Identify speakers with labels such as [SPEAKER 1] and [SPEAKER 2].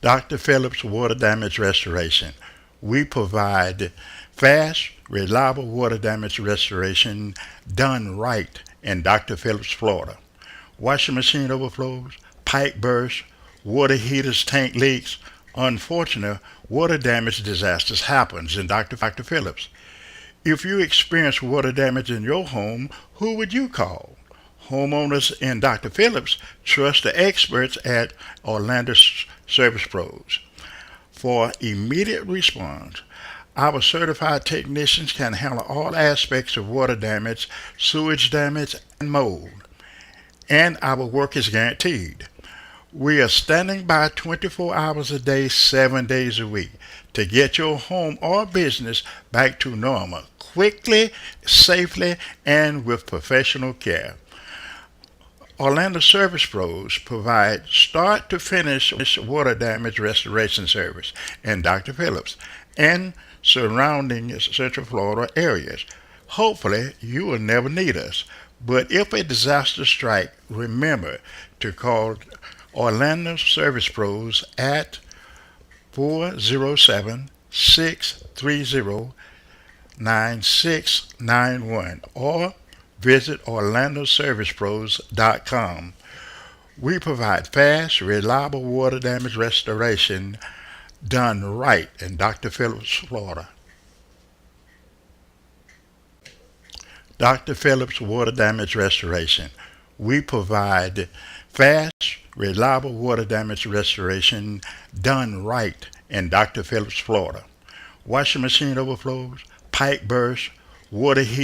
[SPEAKER 1] Doctor Phillips Water Damage Restoration. We provide fast, reliable water damage restoration done right in Doctor Phillips, Florida. Washing machine overflows, pipe bursts, water heaters, tank leaks. Unfortunately, water damage disasters happens in Doctor Phillips. If you experience water damage in your home, who would you call? Homeowners in Doctor Phillips trust the experts at Orlando Service Pros. For immediate response, our certified technicians can handle all aspects of water damage, sewage damage, and mold, and our work is guaranteed. We are standing by 24 hours a day, 7 days a week to get your home or business back to normal quickly, safely, and with professional care. Orlando Service Pros provide start to finish water damage restoration service in Dr. Phillips and surrounding Central Florida areas. Hopefully, you will never need us. But if a disaster strikes, remember to call Orlando Service Pros at 407 630 9691 or visit orlandoservicepros.com. We provide fast, reliable water damage restoration done right in Dr. Phillips, Florida. Dr. Phillips Water Damage Restoration. We provide fast, reliable water damage restoration done right in Dr. Phillips, Florida. Washing machine overflows, pipe bursts, water heat